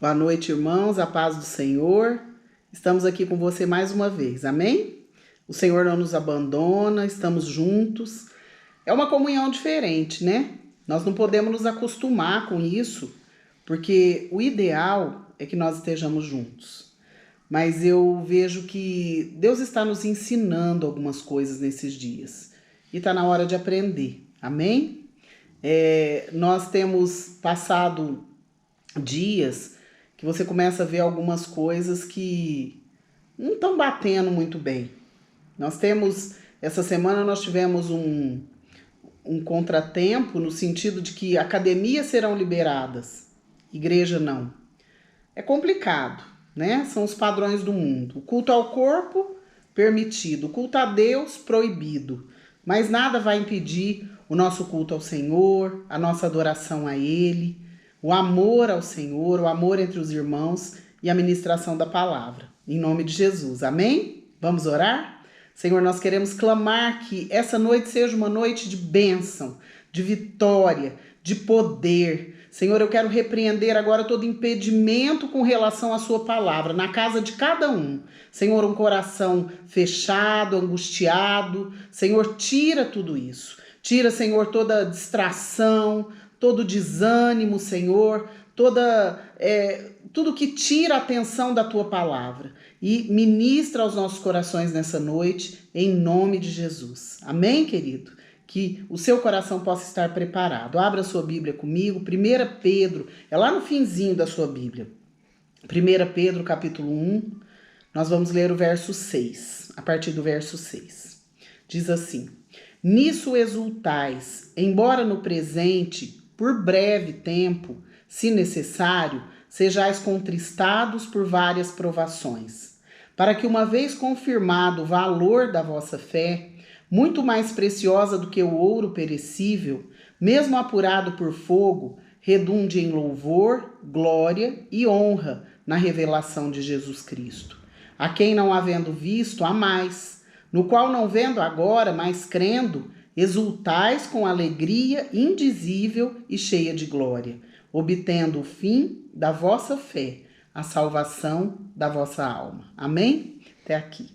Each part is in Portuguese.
Boa noite, irmãos, a paz do Senhor. Estamos aqui com você mais uma vez, amém? O Senhor não nos abandona, estamos juntos. É uma comunhão diferente, né? Nós não podemos nos acostumar com isso, porque o ideal é que nós estejamos juntos. Mas eu vejo que Deus está nos ensinando algumas coisas nesses dias e está na hora de aprender, amém? Nós temos passado dias que você começa a ver algumas coisas que não estão batendo muito bem. Essa semana nós tivemos um contratempo no sentido de que academias serão liberadas, igreja não. É complicado, né? São os padrões do mundo. O culto ao corpo, permitido. O culto a Deus, proibido. Mas nada vai impedir o nosso culto ao Senhor, a nossa adoração a Ele, o amor ao Senhor, o amor entre os irmãos e a ministração da palavra. Em nome de Jesus, amém? Vamos orar? Senhor, nós queremos clamar que essa noite seja uma noite de bênção, de vitória, de poder. Senhor, eu quero repreender agora todo impedimento com relação à sua palavra, na casa de cada um. Senhor, um coração fechado, angustiado. Senhor, tira tudo isso. Tira, Senhor, toda distração, todo desânimo, Senhor, tudo que tira a atenção da tua palavra. E ministra aos nossos corações nessa noite, em nome de Jesus. Amém, querido? Que o seu coração possa estar preparado. Abra a sua Bíblia comigo, 1 Pedro, é lá no finzinho da sua Bíblia. 1 Pedro, capítulo 1, nós vamos ler o verso 6, a partir do verso 6. Diz assim: nisso exultais, embora no presente, por breve tempo, se necessário, sejais contristados por várias provações, para que uma vez confirmado o valor da vossa fé, muito mais preciosa do que o ouro perecível, mesmo apurado por fogo, redunde em louvor, glória e honra na revelação de Jesus Cristo, a quem não havendo visto, há mais, no qual não vendo agora, mas crendo, exultais com alegria indizível e cheia de glória, obtendo o fim da vossa fé, a salvação da vossa alma. Amém? Até aqui.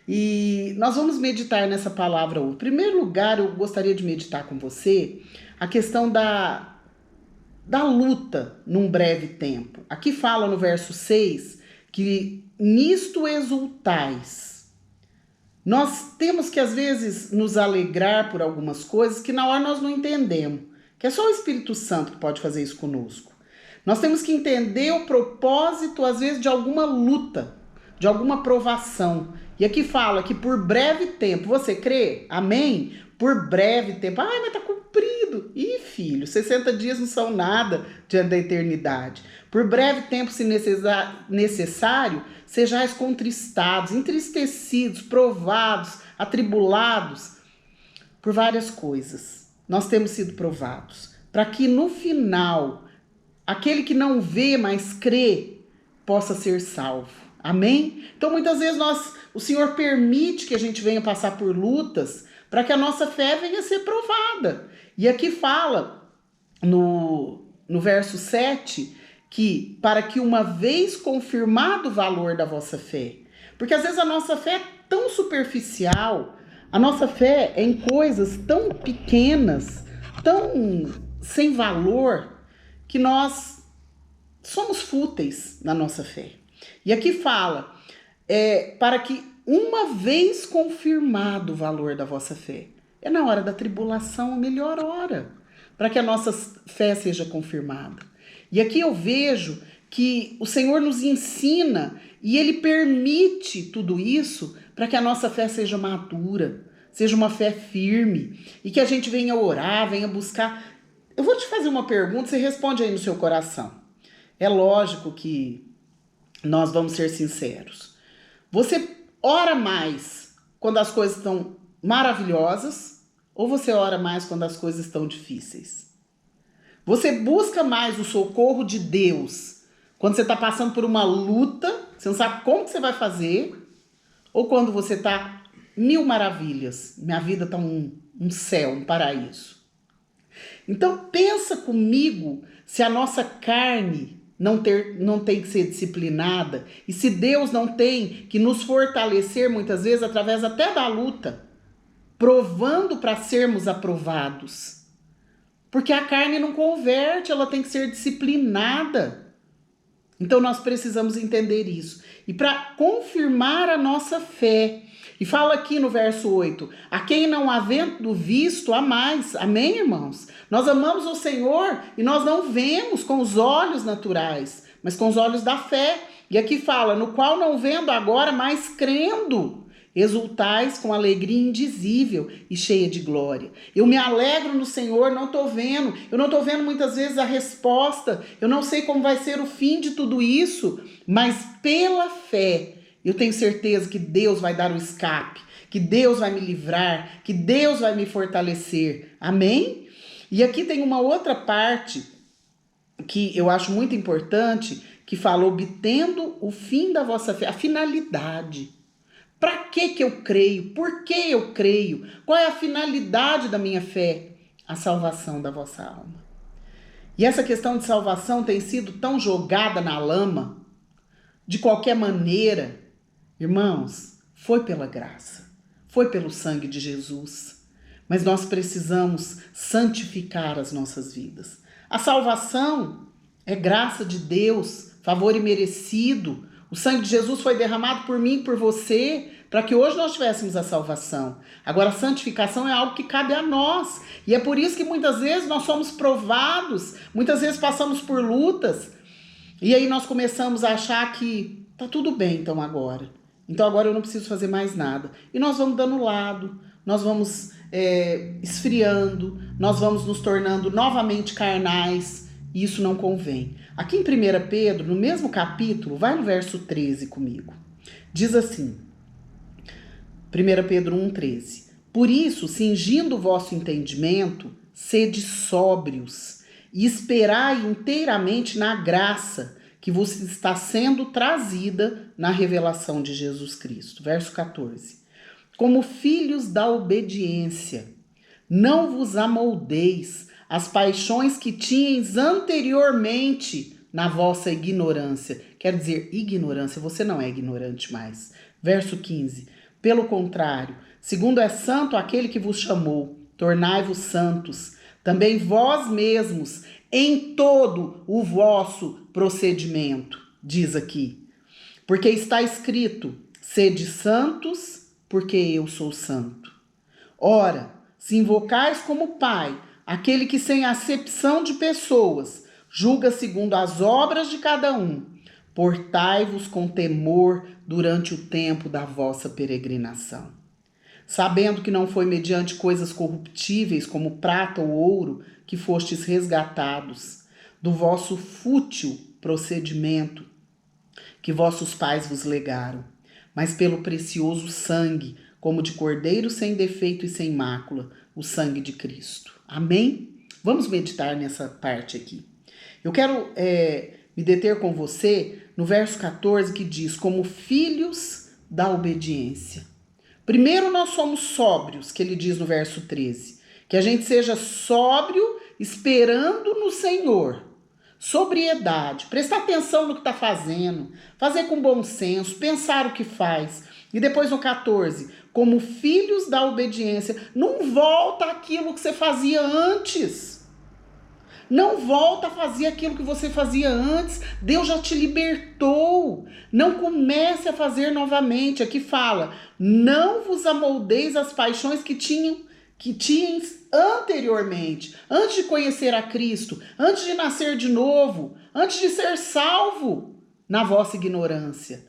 E nós vamos meditar nessa palavra hoje. Em primeiro lugar, eu gostaria de meditar com você a questão da luta num breve tempo. Aqui fala no verso 6 que nisto exultais. Nós temos que, às vezes, nos alegrar por algumas coisas que na hora nós não entendemos, que é só o Espírito Santo que pode fazer isso conosco. Nós temos que entender o propósito, às vezes, de alguma luta, de alguma provação. E aqui fala que por breve tempo, você crê? Amém? Por breve tempo. Ai, mas tá cumprido. Ih, filho, 60 dias não são nada diante da eternidade. Por breve tempo, se necessário, sejais contristados, entristecidos, provados, atribulados por várias coisas. Nós temos sido provados, para que no final, aquele que não vê, mas crê, possa ser salvo. Amém? Então, muitas vezes o Senhor permite que a gente venha passar por lutas para que a nossa fé venha a ser provada. E aqui fala, no verso 7, que para que uma vez confirmado o valor da vossa fé, porque às vezes a nossa fé é tão superficial, a nossa fé é em coisas tão pequenas, tão sem valor, que nós somos fúteis na nossa fé. E aqui fala, para que uma vez confirmado o valor da vossa fé, é na hora da tribulação a melhor hora, para que a nossa fé seja confirmada. E aqui eu vejo que o Senhor nos ensina e Ele permite tudo isso para que a nossa fé seja madura, seja uma fé firme e que a gente venha orar, venha buscar. Eu vou te fazer uma pergunta, você responde aí no seu coração. É lógico que nós vamos ser sinceros. Você ora mais quando as coisas estão maravilhosas ou você ora mais quando as coisas estão difíceis? Você busca mais o socorro de Deus quando você está passando por uma luta, você não sabe como que você vai fazer, ou quando você está mil maravilhas, minha vida está um céu, um paraíso. Então pensa comigo se a nossa carne não tem que ser disciplinada? E se Deus não tem que nos fortalecer muitas vezes através até da luta, provando para sermos aprovados? Porque a carne não converte, ela tem que ser disciplinada. Então nós precisamos entender isso. E para confirmar a nossa fé, e fala aqui no verso 8, a quem não havendo visto, há mais. Amém, irmãos? Nós amamos o Senhor e nós não vemos com os olhos naturais, mas com os olhos da fé. E aqui fala, no qual não vendo agora, mas crendo, exultais com alegria indizível e cheia de glória. Eu me alegro no Senhor, não estou vendo. Eu não estou vendo muitas vezes a resposta. Eu não sei como vai ser o fim de tudo isso, mas pela fé, eu tenho certeza que Deus vai dar o escape, que Deus vai me livrar, que Deus vai me fortalecer. Amém? E aqui tem uma outra parte que eu acho muito importante, que fala, obtendo o fim da vossa fé, a finalidade. Para que eu creio? Por que eu creio? Qual é a finalidade da minha fé? A salvação da vossa alma. E essa questão de salvação tem sido tão jogada na lama, de qualquer maneira. Irmãos, foi pela graça, foi pelo sangue de Jesus, mas nós precisamos santificar as nossas vidas. A salvação é graça de Deus, favor imerecido. O sangue de Jesus foi derramado por mim e por você, para que hoje nós tivéssemos a salvação. Agora, a santificação é algo que cabe a nós, e é por isso que muitas vezes nós somos provados, muitas vezes passamos por lutas, e aí nós começamos a achar que tá tudo bem então agora. Então agora eu não preciso fazer mais nada. E nós vamos dando lado, nós vamos esfriando, nós vamos nos tornando novamente carnais, e isso não convém. Aqui em 1 Pedro, no mesmo capítulo, vai no verso 13 comigo. Diz assim, 1 Pedro 1,13. Por isso, cingindo o vosso entendimento, sede sóbrios, e esperai inteiramente na graça que vos está sendo trazida na revelação de Jesus Cristo. Verso 14. Como filhos da obediência, não vos amoldeis as paixões que tinhais anteriormente na vossa ignorância. Quer dizer, ignorância, você não é ignorante mais. Verso 15. Pelo contrário, segundo é santo aquele que vos chamou, tornai-vos santos, também vós mesmos, em todo o vosso procedimento, diz aqui. Porque está escrito, sede santos, porque eu sou santo. Ora, se invocais como Pai, aquele que sem acepção de pessoas, julga segundo as obras de cada um, portai-vos com temor durante o tempo da vossa peregrinação. Sabendo que não foi mediante coisas corruptíveis como prata ou ouro que fostes resgatados, do vosso fútil procedimento que vossos pais vos legaram, mas pelo precioso sangue, como de cordeiro sem defeito e sem mácula, o sangue de Cristo. Amém? Vamos meditar nessa parte aqui. Eu quero me deter com você no verso 14 que diz, como filhos da obediência. Primeiro nós somos sóbrios, que ele diz no verso 13, que a gente seja sóbrio esperando no Senhor. Sobriedade, prestar atenção no que está fazendo, fazer com bom senso, pensar o que faz. E depois no 14, como filhos da obediência, não volta àquilo que você fazia antes. Não volta a fazer aquilo que você fazia antes. Deus já te libertou. Não comece a fazer novamente. Aqui fala, não vos amoldeis as paixões que tinhas anteriormente, antes de conhecer a Cristo, antes de nascer de novo, antes de ser salvo na vossa ignorância.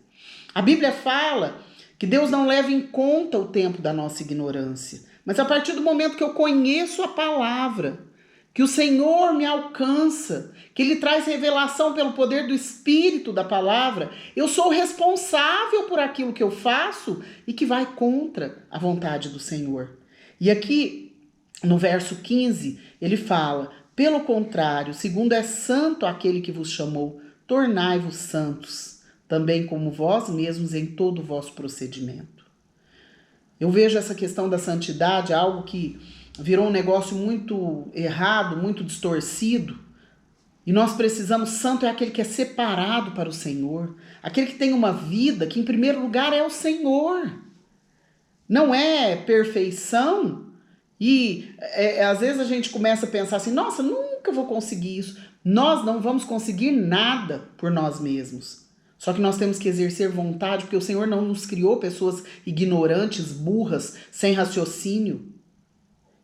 A Bíblia fala que Deus não leva em conta o tempo da nossa ignorância, mas a partir do momento que eu conheço a palavra, que o Senhor me alcança, que Ele traz revelação pelo poder do Espírito da palavra, eu sou responsável por aquilo que eu faço e que vai contra a vontade do Senhor. E aqui, no verso 15, ele fala, pelo contrário, segundo é santo aquele que vos chamou, tornai-vos santos, também como vós mesmos em todo o vosso procedimento. Eu vejo essa questão da santidade, algo que virou um negócio muito errado, muito distorcido, E nós precisamos, santo é aquele que é separado para o Senhor, aquele que tem uma vida que em primeiro lugar é o Senhor. Não é perfeição e às vezes a gente começa a pensar assim, nossa, nunca vou conseguir isso. Nós não vamos conseguir nada por nós mesmos. Só que nós temos que exercer vontade, porque o Senhor não nos criou pessoas ignorantes, burras, sem raciocínio.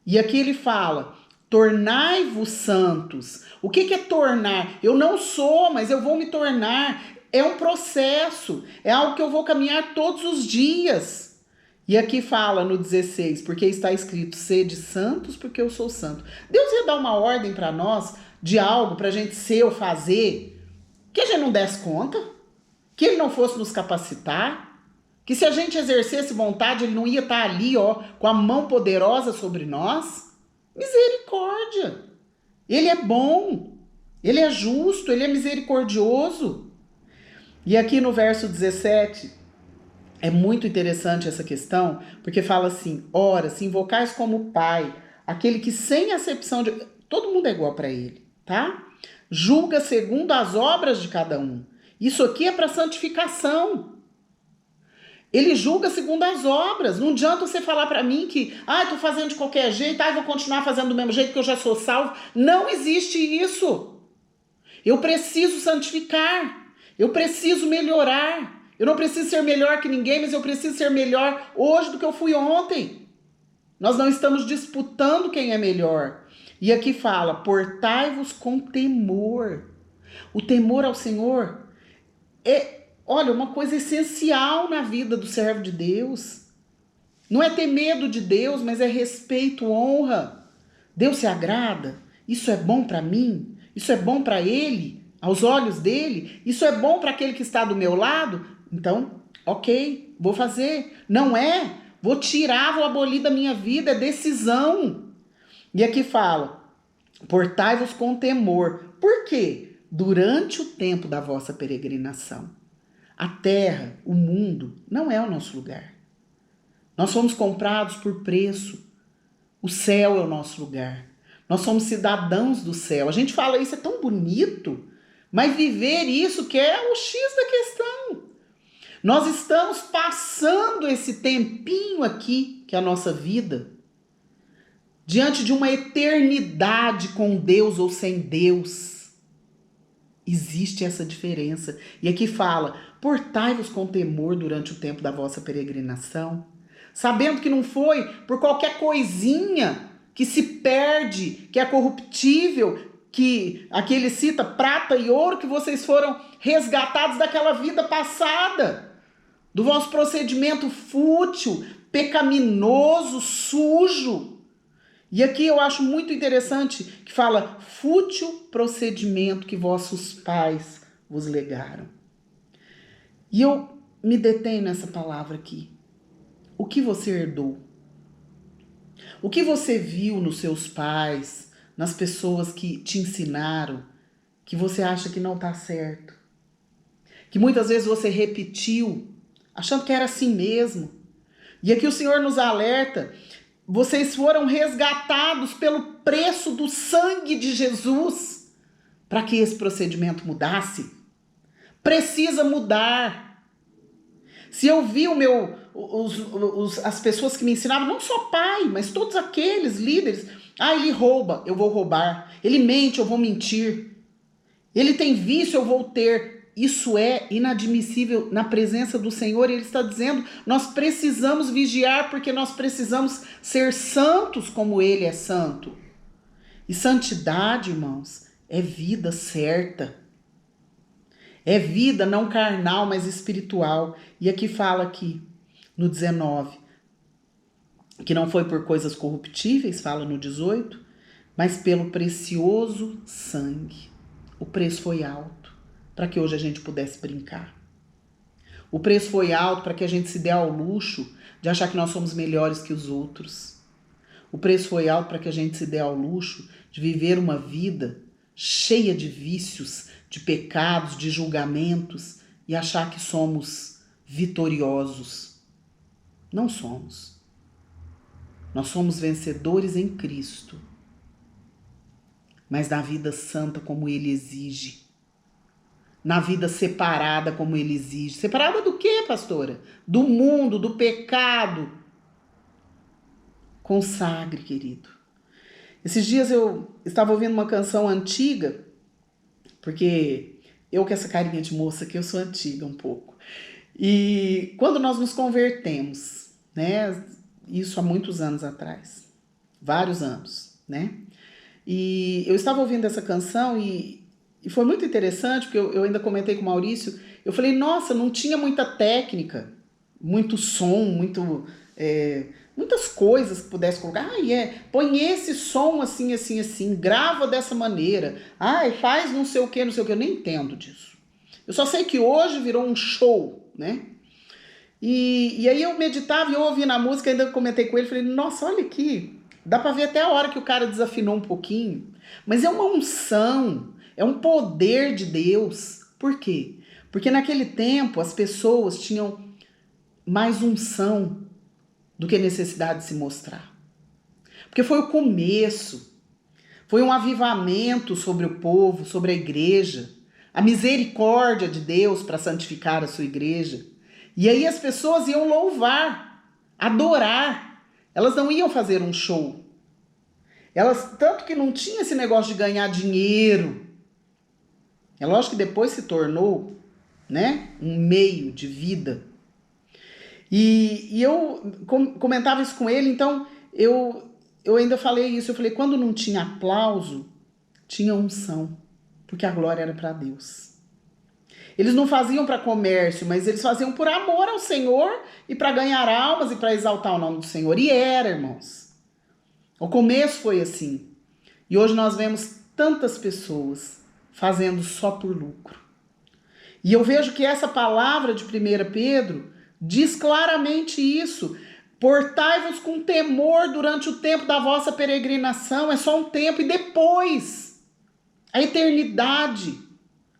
E aqui ele fala, tornai-vos santos. O que é tornar? Eu não sou, mas eu vou me tornar. É um processo, é algo que eu vou caminhar todos os dias. E aqui fala no 16, porque está escrito, sede santos porque eu sou santo. Deus ia dar uma ordem para nós de algo para a gente ser ou fazer, que a gente não desse conta, que ele não fosse nos capacitar, que se a gente exercesse vontade, ele não ia estar ali, ó, com a mão poderosa sobre nós. Misericórdia! Ele é bom, ele é justo, ele é misericordioso. E aqui no verso 17, é muito interessante essa questão, porque fala assim, ora, se invocais como Pai, aquele que sem acepção de... Todo mundo é igual para ele, tá? Julga segundo as obras de cada um. Isso aqui é para santificação. Ele julga segundo as obras. Não adianta você falar para mim que, estou fazendo de qualquer jeito, vou continuar fazendo do mesmo jeito que eu já sou salvo. Não existe isso. Eu preciso santificar. Eu preciso melhorar. Eu não preciso ser melhor que ninguém, mas eu preciso ser melhor hoje do que eu fui ontem. Nós não estamos disputando quem é melhor. E aqui fala, portai-vos com temor. O temor ao Senhor é, olha, uma coisa essencial na vida do servo de Deus. Não é ter medo de Deus, mas é respeito, honra. Deus se agrada? Isso é bom para mim? Isso é bom para Ele? Aos olhos dele? Isso é bom para aquele que está do meu lado? Então, ok, vou fazer. Não é? Vou tirar, vou abolir da minha vida, é decisão. E aqui fala, portai-vos com temor. Por quê? Durante o tempo da vossa peregrinação. A terra, o mundo, não é o nosso lugar. Nós fomos comprados por preço. O céu é o nosso lugar. Nós somos cidadãos do céu. A gente fala isso, é tão bonito, mas viver isso que é o X da questão. Nós estamos passando esse tempinho aqui, que é a nossa vida, diante de uma eternidade com Deus ou sem Deus. Existe essa diferença. E aqui fala, portai-vos com temor durante o tempo da vossa peregrinação, sabendo que não foi por qualquer coisinha que se perde, que é corruptível, que aqui ele cita prata e ouro, que vocês foram resgatados daquela vida passada, do vosso procedimento fútil, pecaminoso, sujo. E aqui eu acho muito interessante que fala fútil procedimento que vossos pais vos legaram. E eu me detenho nessa palavra aqui. O que você herdou? O que você viu nos seus pais, nas pessoas que te ensinaram, que você acha que não está certo? Que muitas vezes você repetiu, achando que era assim mesmo. E aqui o Senhor nos alerta, vocês foram resgatados pelo preço do sangue de Jesus para que esse procedimento mudasse. Precisa mudar. Se eu vi as pessoas que me ensinavam, não só pai, mas todos aqueles líderes, ele rouba, eu vou roubar. Ele mente, eu vou mentir. Ele tem vício, eu vou ter. Isso é inadmissível na presença do Senhor. Ele está dizendo, nós precisamos vigiar porque nós precisamos ser santos como Ele é santo. E santidade, irmãos, é vida certa. É vida não carnal, mas espiritual. E aqui fala aqui, no 19, que não foi por coisas corruptíveis, fala no 18, mas pelo precioso sangue. O preço foi alto para que hoje a gente pudesse brincar. O preço foi alto para que a gente se dê ao luxo de achar que nós somos melhores que os outros. O preço foi alto para que a gente se dê ao luxo de viver uma vida cheia de vícios, de pecados, de julgamentos e achar que somos vitoriosos. Não somos. Nós somos vencedores em Cristo. mas na vida santa como Ele exige. Na vida separada como Ele exige. Separada do quê, pastora? Do mundo, do pecado. Consagre, querido. Esses dias eu estava ouvindo uma canção antiga, porque eu com essa carinha de moça aqui, eu sou antiga um pouco. E quando nós nos convertemos, né? Isso há muitos anos atrás. Vários anos, né? E eu estava ouvindo essa canção e foi muito interessante, porque eu ainda comentei com o Maurício, eu falei, nossa, não tinha muita técnica, muito som, muitas coisas que pudesse colocar. Põe esse som assim, assim, assim, grava dessa maneira. Faz não sei o que, eu nem entendo disso. Eu só sei que hoje virou um show, né? E aí eu meditava e eu ouvi na música, ainda comentei com ele, falei, nossa, olha aqui, dá pra ver até a hora que o cara desafinou um pouquinho, mas é uma unção, é um poder de Deus. Por quê? Porque naquele tempo as pessoas tinham mais unção do que necessidade de se mostrar. Porque foi o começo, foi um avivamento sobre o povo, sobre a igreja, a misericórdia de Deus para santificar a sua igreja. E aí as pessoas iam louvar, adorar, elas não iam fazer um show. Tanto que não tinha esse negócio de ganhar dinheiro. É lógico que depois se tornou, né, um meio de vida. E eu comentava isso com ele, então eu ainda falei isso. Eu falei, quando não tinha aplauso, tinha unção, porque a glória era para Deus. Eles não faziam para comércio, mas eles faziam por amor ao Senhor e para ganhar almas e para exaltar o nome do Senhor. E era, irmãos. O começo foi assim. E hoje nós vemos tantas pessoas fazendo só por lucro. E eu vejo que essa palavra de 1 Pedro diz claramente isso. Portai-vos com temor durante o tempo da vossa peregrinação. É só um tempo. E depois, a eternidade.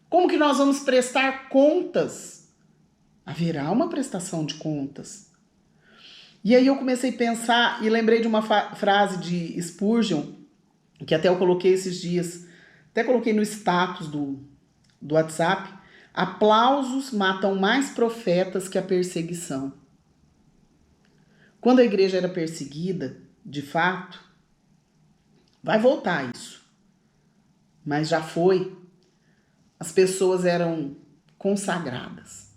Como que nós vamos prestar contas? Haverá uma prestação de contas. E aí eu comecei a pensar e lembrei de uma frase de Spurgeon, que até eu coloquei esses dias, até coloquei no status do WhatsApp. Aplausos matam mais profetas que a perseguição. Quando a igreja era perseguida, de fato, vai voltar isso. Mas já foi. As pessoas eram consagradas.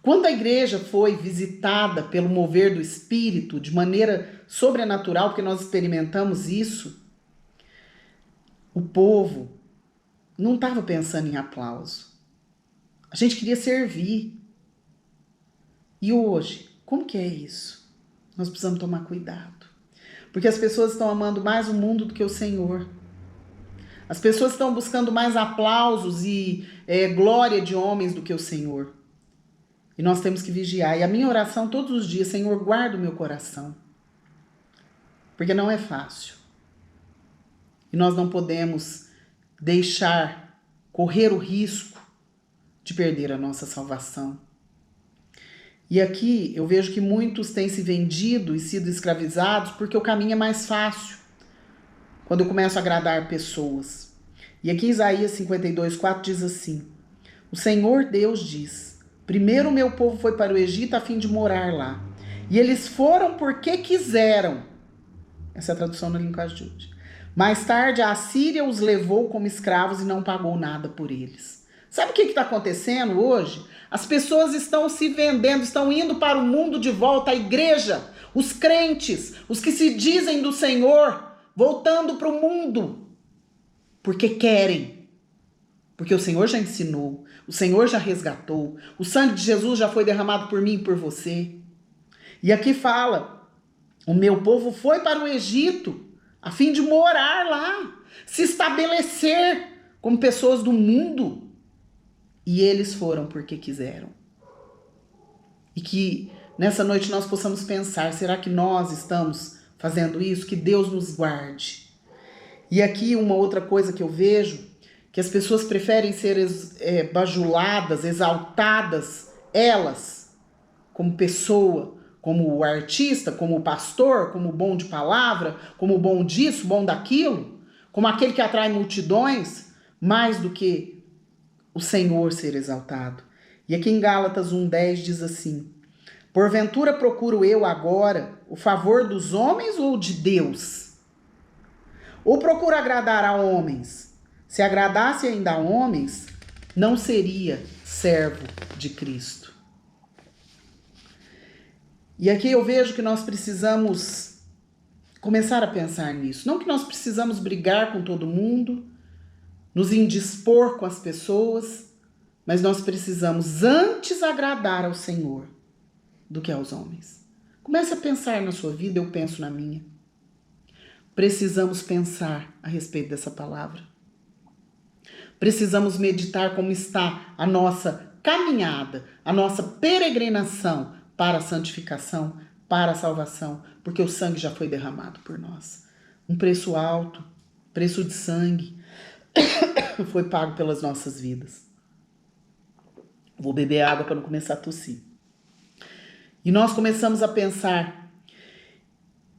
Quando a igreja foi visitada pelo mover do Espírito de maneira sobrenatural, porque nós experimentamos isso, o povo não estava pensando em aplauso. A gente queria servir. E hoje, como que é isso? Nós precisamos tomar cuidado. Porque as pessoas estão amando mais o mundo do que o Senhor. As pessoas estão buscando mais aplausos e glória de homens do que o Senhor. E nós temos que vigiar. E a minha oração todos os dias, Senhor, guarda o meu coração. Porque não é fácil. E nós não podemos deixar correr o risco de perder a nossa salvação. E aqui eu vejo que muitos têm se vendido e sido escravizados porque o caminho é mais fácil. Quando eu começo a agradar pessoas. E aqui Isaías 52:4 diz assim: o Senhor Deus diz, primeiro o meu povo foi para o Egito a fim de morar lá. E eles foram porque quiseram. Essa é a tradução na linguagem de hoje. Mais tarde a Assíria os levou como escravos e não pagou nada por eles. Sabe o que está acontecendo hoje? As pessoas estão se vendendo, estão indo para o mundo de volta, a igreja, os crentes, os que se dizem do Senhor, voltando para o mundo, porque querem, porque o Senhor já ensinou, o Senhor já resgatou, o sangue de Jesus já foi derramado por mim e por você. E aqui fala, o meu povo foi para o Egito, a fim de morar lá, se estabelecer como pessoas do mundo, e eles foram porque quiseram. E que nessa noite nós possamos pensar, será que nós estamos fazendo isso? Que Deus nos guarde. E aqui uma outra coisa que eu vejo, que as pessoas preferem ser bajuladas, exaltadas, elas, como pessoa, como o artista, como o pastor, como o bom de palavra, como o bom disso, bom daquilo, como aquele que atrai multidões, mais do que o Senhor ser exaltado. E aqui em Gálatas 1:10 diz assim: porventura procuro eu agora o favor dos homens ou de Deus? Ou procuro agradar a homens? Se agradasse ainda a homens, não seria servo de Cristo. E aqui eu vejo que nós precisamos começar a pensar nisso. Não que nós precisamos brigar com todo mundo, nos indispor com as pessoas, mas nós precisamos antes agradar ao Senhor do que aos homens. Comece a pensar na sua vida, eu penso na minha. Precisamos pensar a respeito dessa palavra. Precisamos meditar como está a nossa caminhada, a nossa peregrinação para a santificação, para a salvação, porque o sangue já foi derramado por nós. Um preço alto, preço de sangue, foi pago pelas nossas vidas. Vou beber água para não começar a tossir. E nós começamos a pensar,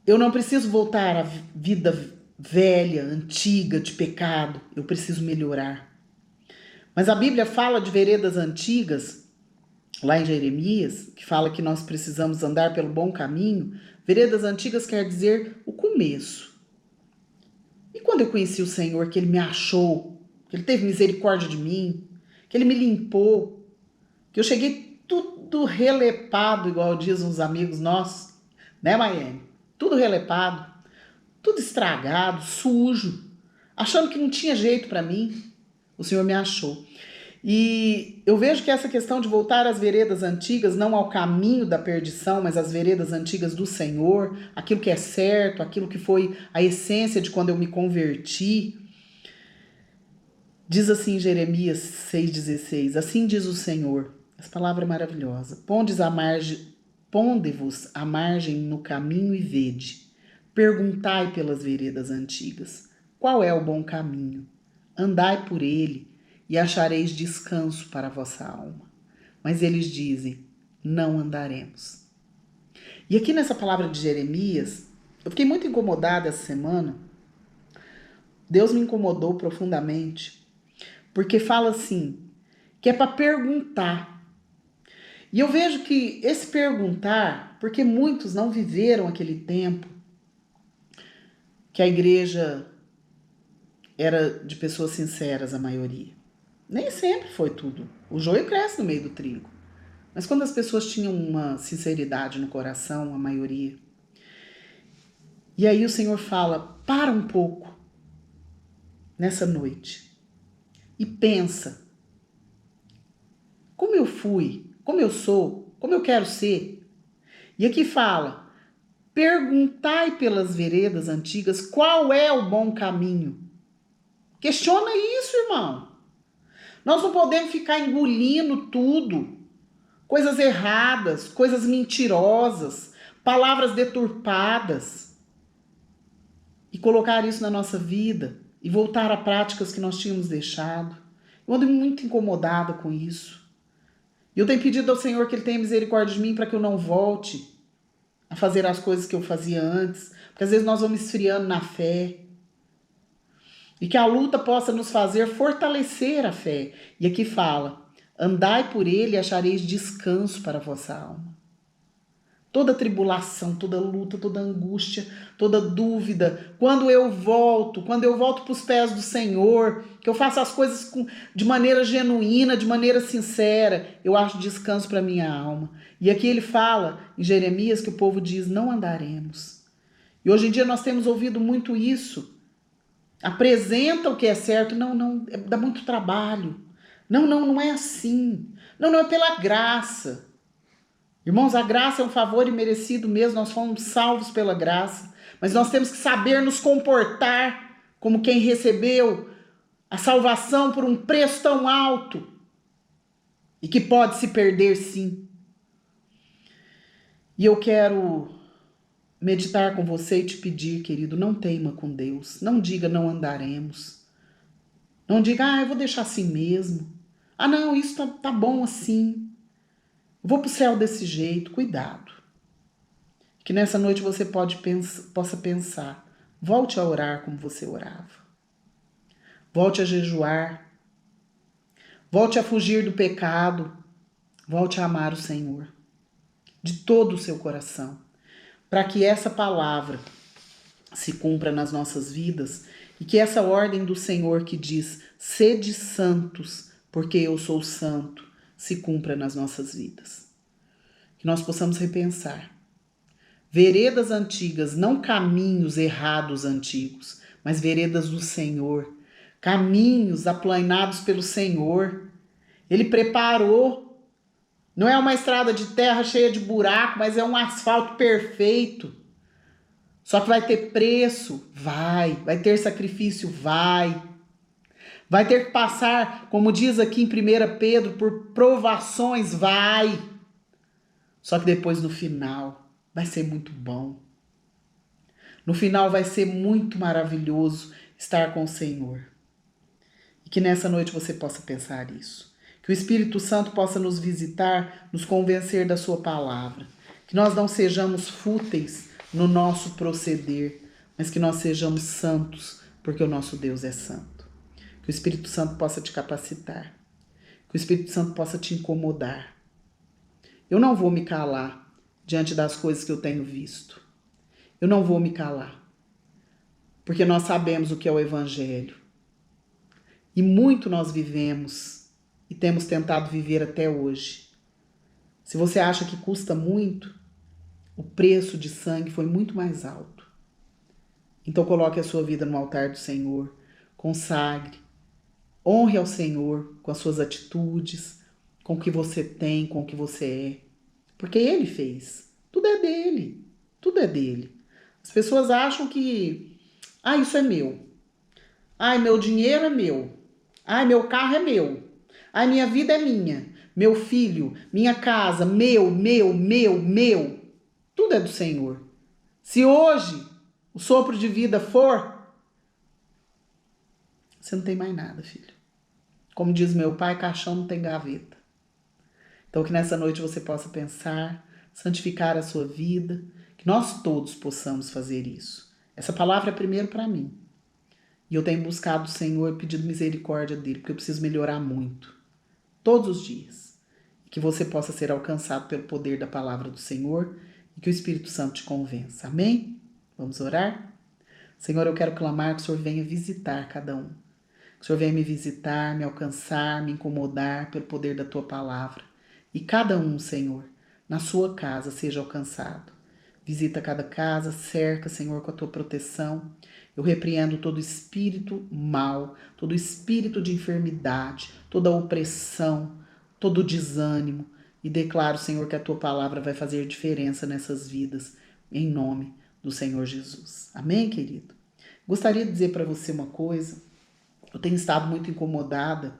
eu não preciso voltar à vida velha, antiga, de pecado, eu preciso melhorar. Mas a Bíblia fala de veredas antigas, lá em Jeremias, que fala que nós precisamos andar pelo bom caminho. Veredas antigas quer dizer o começo. E quando eu conheci o Senhor, que Ele me achou, que Ele teve misericórdia de mim, que Ele me limpou, que eu cheguei tudo relepado, igual dizem uns amigos nossos, né, Miami? Tudo relepado, tudo estragado, sujo, achando que não tinha jeito para mim. O Senhor me achou. E eu vejo que essa questão de voltar às veredas antigas, não ao caminho da perdição, mas às veredas antigas do Senhor, aquilo que é certo, aquilo que foi a essência de quando eu me converti. Diz assim em Jeremias 6,16, assim diz o Senhor, essa palavra é maravilhosa, ponde-vos à margem no caminho e vede, perguntai pelas veredas antigas, qual é o bom caminho? Andai por ele, e achareis descanso para a vossa alma. Mas eles dizem, não andaremos. E aqui nessa palavra de Jeremias, eu fiquei muito incomodada essa semana. Deus me incomodou profundamente, porque fala assim, que é para perguntar. E eu vejo que esse perguntar, porque muitos não viveram aquele tempo que a igreja era de pessoas sinceras, a maioria. Nem sempre foi tudo. O joio cresce no meio do trigo. Mas quando as pessoas tinham uma sinceridade no coração, a maioria. E aí o Senhor fala, para um pouco nessa noite e pensa, como eu fui, como eu sou, como eu quero ser. E aqui fala, perguntai pelas veredas antigas qual é o bom caminho. Questiona isso, irmão. Nós não podemos ficar engolindo tudo, coisas erradas, coisas mentirosas, palavras deturpadas, e colocar isso na nossa vida e voltar a práticas que nós tínhamos deixado. Eu ando muito incomodada com isso. E eu tenho pedido ao Senhor que Ele tenha misericórdia de mim para que eu não volte a fazer as coisas que eu fazia antes, porque às vezes nós vamos esfriando na fé. E que a luta possa nos fazer fortalecer a fé. E aqui fala, andai por ele e achareis descanso para a vossa alma. Toda tribulação, toda luta, toda angústia, toda dúvida, quando eu volto para os pés do Senhor, que eu faço as coisas de maneira genuína, de maneira sincera, eu acho descanso para a minha alma. E aqui ele fala, em Jeremias, que o povo diz, não andaremos. E hoje em dia nós temos ouvido muito isso. Apresenta o que é certo, não, dá muito trabalho. Não é assim. Não é pela graça. Irmãos, a graça é um favor imerecido mesmo, nós fomos salvos pela graça. Mas nós temos que saber nos comportar como quem recebeu a salvação por um preço tão alto e que pode se perder sim. E eu quero meditar com você e te pedir, querido, não teima com Deus. Não diga não andaremos. Não diga, eu vou deixar assim mesmo. Não, isso tá bom assim. Eu vou pro céu desse jeito. Cuidado. Que nessa noite você possa pensar. Volte a orar como você orava. Volte a jejuar. Volte a fugir do pecado. Volte a amar o Senhor de todo o seu coração, para que essa palavra se cumpra nas nossas vidas e que essa ordem do Senhor que diz: sede santos, porque eu sou santo, se cumpra nas nossas vidas. Que nós possamos repensar veredas antigas, não caminhos errados antigos, mas veredas do Senhor, caminhos aplanados pelo Senhor. Ele preparou. Não é uma estrada de terra cheia de buraco, mas é um asfalto perfeito. Só que vai ter preço? Vai ter sacrifício? Vai ter que passar, como diz aqui em 1 Pedro, por provações? Vai. Só que depois, no final, vai ser muito bom. No final vai ser muito maravilhoso estar com o Senhor. E que nessa noite você possa pensar isso. Que o Espírito Santo possa nos visitar, nos convencer da sua palavra. Que nós não sejamos fúteis no nosso proceder, mas que nós sejamos santos, porque o nosso Deus é santo. Que o Espírito Santo possa te capacitar. Que o Espírito Santo possa te incomodar. Eu não vou me calar diante das coisas que eu tenho visto. Eu não vou me calar, porque nós sabemos o que é o Evangelho. E muito nós vivemos e temos tentado viver até hoje. Se você acha que custa muito, o preço de sangue foi muito mais alto. Então coloque a sua vida no altar do Senhor, consagre, honre ao Senhor com as suas atitudes, com o que você tem, com o que você é. Porque Ele fez. Tudo é dele. Tudo é dele. As pessoas acham que, isso é meu. Meu dinheiro é meu. Meu carro é meu. Minha vida é minha. Meu filho, minha casa, meu. Tudo é do Senhor. Se hoje o sopro de vida for, você não tem mais nada, filho. Como diz meu pai, caixão não tem gaveta. Então que nessa noite você possa pensar, santificar a sua vida, que nós todos possamos fazer isso. Essa palavra é primeiro para mim. E eu tenho buscado o Senhor, pedido misericórdia dele, porque eu preciso melhorar muito. Todos os dias. E que você possa ser alcançado pelo poder da palavra do Senhor e que o Espírito Santo te convença. Amém? Vamos orar? Senhor, eu quero clamar que o Senhor venha visitar cada um. Que o Senhor venha me visitar, me alcançar, me incomodar pelo poder da tua palavra. E cada um, Senhor, na sua casa seja alcançado. Visita cada casa, cerca, Senhor, com a tua proteção. Eu repreendo todo espírito mal, todo espírito de enfermidade, toda opressão, todo desânimo. E declaro, Senhor, que a tua palavra vai fazer diferença nessas vidas, em nome do Senhor Jesus. Amém, querido? Gostaria de dizer para você uma coisa. Eu tenho estado muito incomodada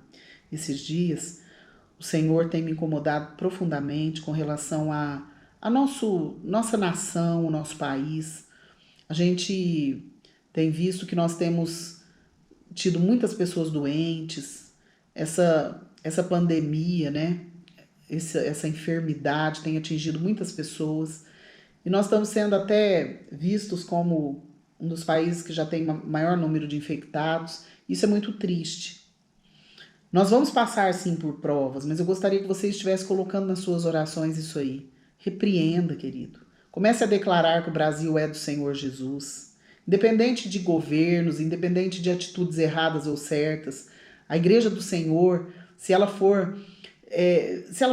esses dias. O Senhor tem me incomodado profundamente com relação a nossa nação, o nosso país. A gente tem visto que nós temos tido muitas pessoas doentes, essa pandemia, né? Essa enfermidade tem atingido muitas pessoas. E nós estamos sendo até vistos como um dos países que já tem maior número de infectados. Isso é muito triste. Nós vamos passar sim por provas, mas eu gostaria que você estivesse colocando nas suas orações isso aí. Repreenda, querido. Comece a declarar que o Brasil é do Senhor Jesus. Independente de governos, independente de atitudes erradas ou certas, a igreja do Senhor, se ela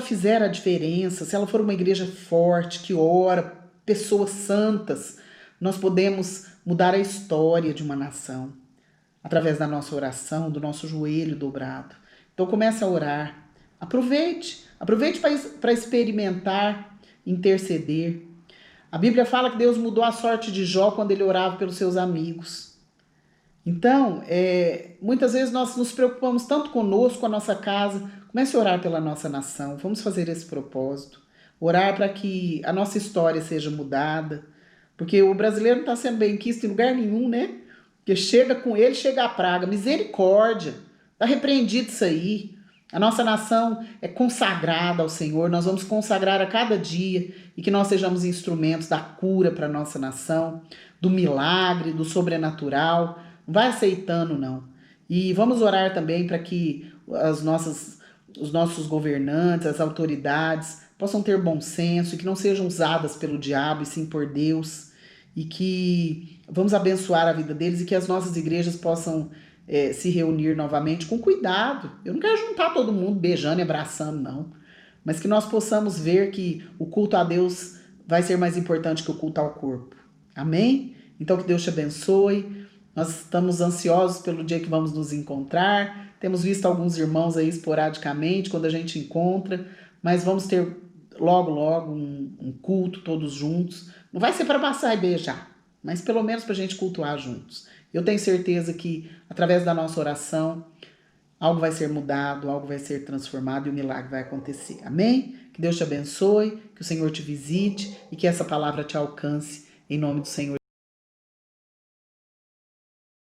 fizer a diferença, se ela for uma igreja forte, que ora, pessoas santas, nós podemos mudar a história de uma nação através da nossa oração, do nosso joelho dobrado. Então comece a orar. Aproveite para experimentar, interceder. A Bíblia fala que Deus mudou a sorte de Jó quando ele orava pelos seus amigos. Então, muitas vezes nós nos preocupamos tanto conosco, com a nossa casa. Comece a orar pela nossa nação. Vamos fazer esse propósito. Orar para que a nossa história seja mudada. Porque o brasileiro não está sendo bem quisto em lugar nenhum, né? Porque chega com ele, chega a praga. Misericórdia. Está repreendido isso aí. A nossa nação é consagrada ao Senhor. Nós vamos consagrar a cada dia e que nós sejamos instrumentos da cura para a nossa nação, do milagre, do sobrenatural. Não vai aceitando, não. E vamos orar também para que os nossos governantes, as autoridades, possam ter bom senso e que não sejam usadas pelo diabo e sim por Deus. E que vamos abençoar a vida deles e que as nossas igrejas possam se reunir novamente com cuidado. Eu não quero juntar todo mundo beijando e abraçando, não. Mas que nós possamos ver que o culto a Deus vai ser mais importante que o culto ao corpo. Amém? Então que Deus te abençoe. Nós estamos ansiosos pelo dia que vamos nos encontrar. Temos visto alguns irmãos aí esporadicamente quando a gente encontra, mas vamos ter logo, logo um culto todos juntos. Não vai ser para passar e beijar, mas pelo menos para a gente cultuar juntos. Eu tenho certeza que através da nossa oração algo vai ser mudado, algo vai ser transformado e o milagre vai acontecer. Amém? Que Deus te abençoe, que o Senhor te visite e que essa palavra te alcance em nome do Senhor.